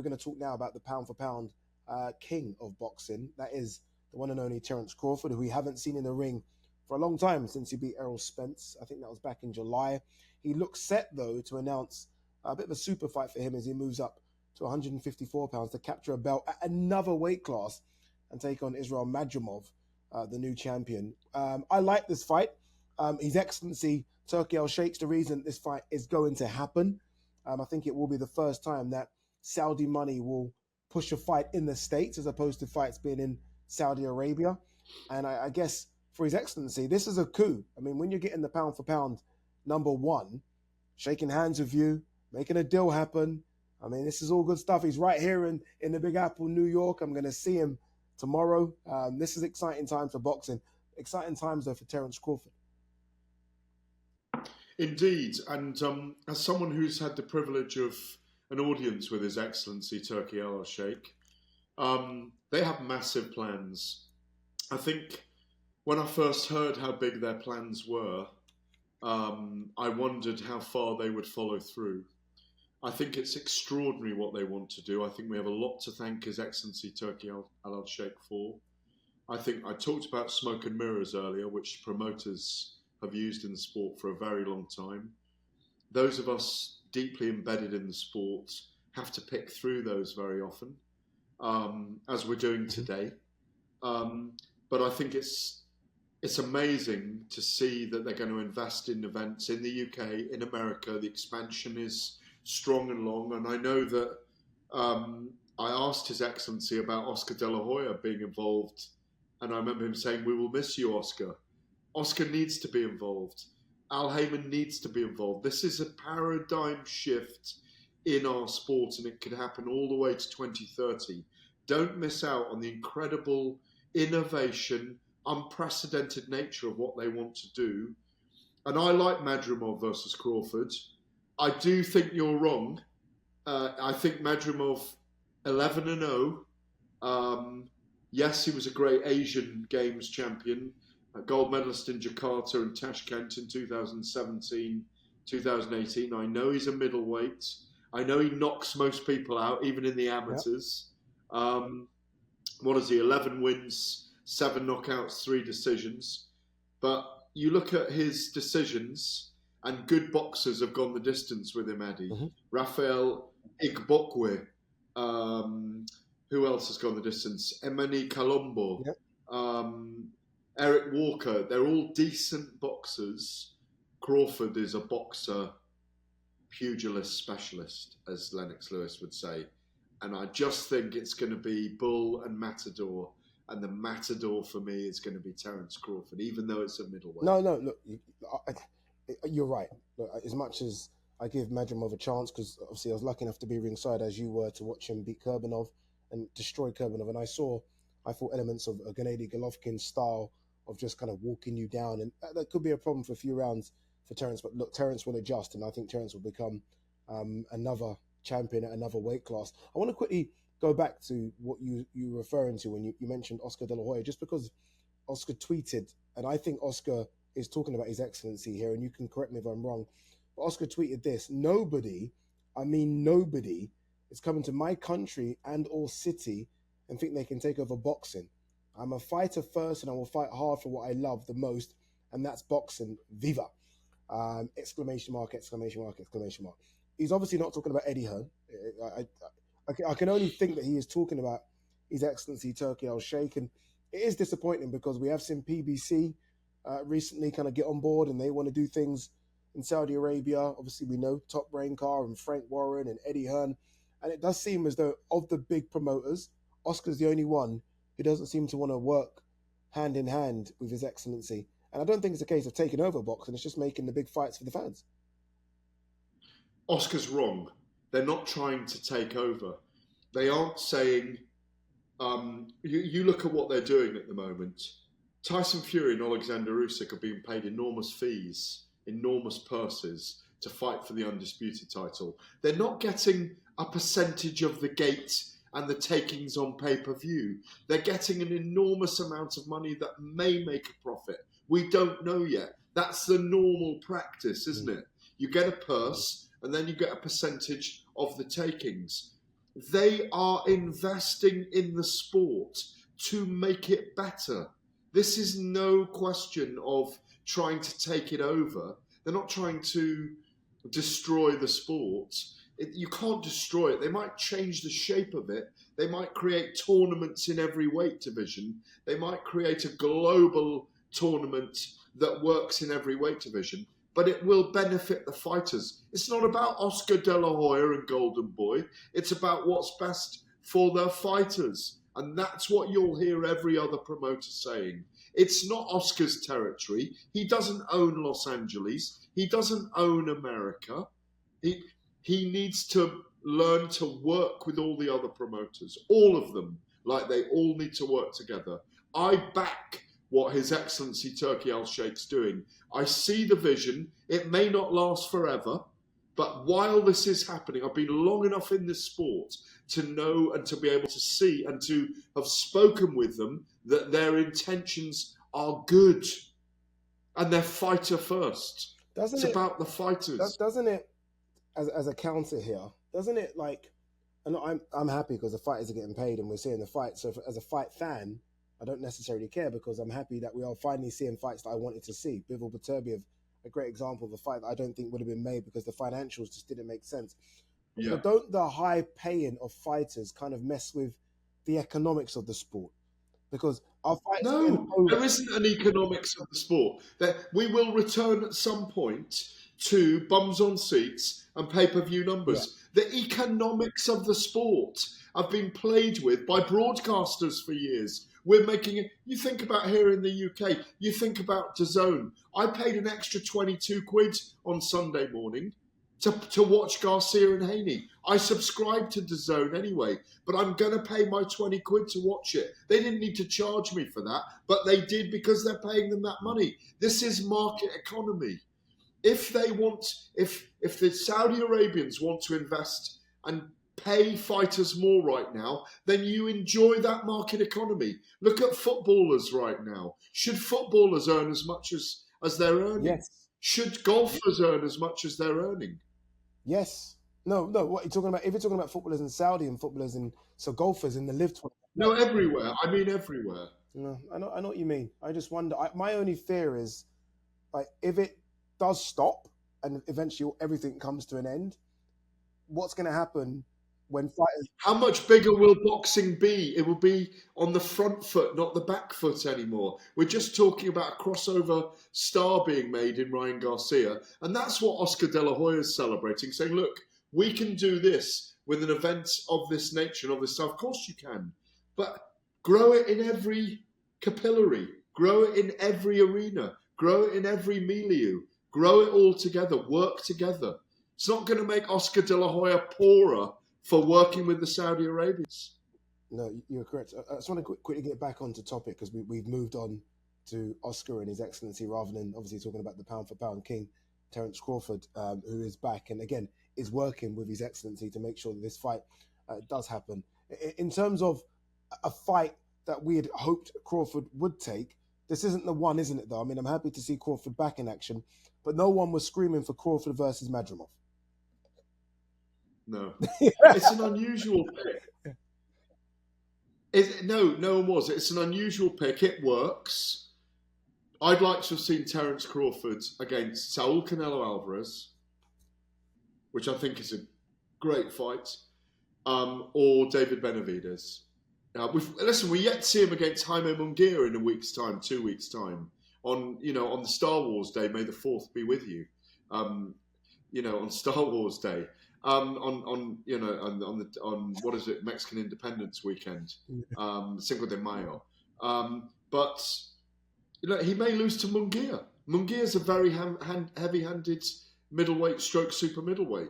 going to talk now about the pound-for-pound king of boxing. That is the one and only Terence Crawford, who we haven't seen in the ring for a long time since he beat Errol Spence. I think that was back in July. He looks set, though, to announce a bit of a super fight for him as he moves up to 154 pounds to capture a belt at another weight class and take on Israel Madrimov, the new champion. I like this fight. His Excellency Turki Alalshikh's the reason this fight is going to happen. I think it will be the first time that Saudi money will push a fight in the States as opposed to fights being in Saudi Arabia. And I guess for His Excellency, this is a coup. I mean, when you're getting the pound for pound number one, shaking hands with you, making a deal happen. I mean, this is all good stuff. He's right here in the Big Apple, New York. I'm going to see him tomorrow. This is exciting times for boxing. Exciting times, though, for Terence Crawford. Indeed. And as someone who's had the privilege of an audience with His Excellency Turki Alalshikh, they have massive plans. I think when I first heard how big their plans were, I wondered how far they would follow through. I think it's extraordinary what they want to do. I think we have a lot to thank His Excellency Turki Alalshikh for. I think I talked about smoke and mirrors earlier, which promoters have used in the sport for a very long time. Those of us deeply embedded in the sport have to pick through those very often, as we're doing today. But I think it's amazing to see that they're going to invest in events in the UK, in America. The expansion is strong and long. And I know that I asked His Excellency about Oscar De La Hoya being involved. And I remember him saying, "We will miss you, Oscar." Oscar needs to be involved. Al Heyman needs to be involved. This is a paradigm shift in our sport, and it could happen all the way to 2030. Don't miss out on the incredible innovation, unprecedented nature of what they want to do. And I like Madrimov versus Crawford. I do think you're wrong. I think Madrimov 11-0. Yes, he was a great Asian Games champion, a gold medalist in Jakarta and Tashkent in 2017, 2018. I know he's a middleweight. I know he knocks most people out, even in the amateurs. Yep. What is he? 11 wins, 7 knockouts, 3 decisions. But you look at his decisions, and good boxers have gone the distance with him, Addy. Mm-hmm. Rafael Igbokwe. Who else has gone the distance? Emeni Colombo. Yep. Eric Walker. They're all decent boxers. Crawford is a boxer, pugilist specialist, as Lennox Lewis would say. And I just think it's going to be Bull and Matador. And the Matador for me is going to be Terence Crawford, even though it's a middleweight. No, look, you're right. Look, as much as I give Madrimov a chance, because obviously I was lucky enough to be ringside as you were to watch him beat Kurbanov and destroy Kurbanov. And I thought elements of a Gennady Golovkin style of just kind of walking you down. And that could be a problem for a few rounds for Terence. But look, Terence will adjust, and I think Terence will become another champion at another weight class. I want to quickly go back to what you were referring to when you mentioned Oscar De La Hoya, just because Oscar tweeted, and I think Oscar is talking about His Excellency here, and you can correct me if I'm wrong, but Oscar tweeted this: nobody is coming to my country and or city and think they can take over boxing. I'm a fighter first, and I will fight hard for what I love the most, and that's boxing. Viva! Exclamation mark, exclamation mark, exclamation mark. He's obviously not talking about Eddie Hearn. I can only think that he is talking about His Excellency Turki Alalshikh, and it is disappointing because we have seen PBC recently kind of get on board, and they want to do things in Saudi Arabia. Obviously, we know Top Brain Car and Frank Warren and Eddie Hearn, and it does seem as though of the big promoters, Oscar's the only one who doesn't seem to want to work hand in hand with His Excellency. And I don't think it's a case of taking over boxing; it's just making the big fights for the fans. Oscar's wrong. They're not trying to take over. They aren't saying, you look at what they're doing at the moment. Tyson Fury and Alexander Usyk are being paid enormous fees, enormous purses to fight for the undisputed title. They're not getting a percentage of the gate and the takings on pay-per-view. They're getting an enormous amount of money that may make a profit. We don't know yet. That's the normal practice, isn't it? You get a purse, and then you get a percentage of the takings. They are investing in the sport to make it better. This is no question of trying to take it over. They're not trying to destroy the sport. You can't destroy it. They might change the shape of it. They might create tournaments in every weight division. They might create a global tournament that works in every weight division, but it will benefit the fighters. It's not about Oscar De La Hoya and Golden Boy. It's about what's best for their fighters. And that's what you'll hear every other promoter saying. It's not Oscar's territory. He doesn't own Los Angeles. He doesn't own America. He needs to learn to work with all the other promoters, all of them, like they all need to work together. I back what His Excellency Turki Alalshikh's doing. I see the vision. It may not last forever, but while this is happening, I've been long enough in this sport to know and to be able to see and to have spoken with them that their intentions are good and they're fighter first. It's about the fighters. Doesn't it, as a counter here, doesn't it like, and I'm happy because the fighters are getting paid and we're seeing the fight. So as a fight fan, I don't necessarily care because I'm happy that we are finally seeing fights that I wanted to see. Bivol Beterbiev, a great example of a fight that I don't think would have been made because the financials just didn't make sense. Yeah. But don't the high paying of fighters kind of mess with the economics of the sport? Because our fighters... No, there isn't an economics of the sport. We will return at some point to bums on seats and pay-per-view numbers. Yeah. The economics of the sport have been played with by broadcasters for years. We're making it. You think about here in the UK, you think about DAZN. I paid an extra 22 quid on Sunday morning to watch Garcia and Haney. I subscribed to DAZN anyway, but I'm going to pay my 20 quid to watch it. They didn't need to charge me for that, but they did because they're paying them that money. This is market economy. If they want, if the Saudi Arabians want to invest and pay fighters more right now, then you enjoy that market economy. Look at footballers right now. Should footballers earn as much as they're earning? Yes. Should golfers earn as much as they're earning? Yes. No. What you're talking about? If you're talking about footballers in Saudi and footballers in golfers in the live tournament. No, everywhere. I mean everywhere. No, I know what you mean. I just wonder. My only fear is, like, if it does stop and eventually everything comes to an end, what's going to happen when fighters... How much bigger will boxing be? It will be on the front foot, not the back foot anymore. We're just talking about a crossover star being made in Ryan Garcia. And that's what Oscar De La Hoya is celebrating, saying, look, we can do this with an event of this nature and of this stuff. Of course you can. But grow it in every capillary. Grow it in every arena. Grow it in every milieu. Grow it all together. Work together. It's not going to make Oscar De La Hoya poorer for working with the Saudi Arabians. No, you're correct. I just want to quickly get back onto topic because we've moved on to Oscar and His Excellency rather than obviously talking about the pound-for-pound king, Terence Crawford, who is back and again is working with His Excellency to make sure that this fight does happen. In terms of a fight that we had hoped Crawford would take, this isn't the one, isn't it, though? I mean, I'm happy to see Crawford back in action, but no one was screaming for Crawford versus Madrimov. No. It's an unusual pick. No one was. It's an unusual pick. It works. I'd like to have seen Terence Crawford against Saul Canelo Alvarez, which I think is a great fight, or David Benavidez. We're yet to see him against Jaime Munguia in a week's time, 2 weeks' time. On the Star Wars Day, may the 4th be with you. On Star Wars Day. On what is it, Mexican Independence Weekend, Cinco de Mayo. But he may lose to Munguia. Munguia is a very heavy-handed middleweight stroke super middleweight.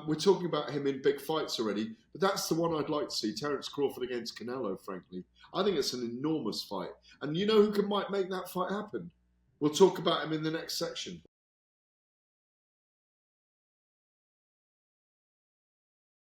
We're talking about him in big fights already, but that's the one I'd like to see, Terence Crawford against Canelo, frankly. I think it's an enormous fight. And you know who might make that fight happen? We'll talk about him in the next section.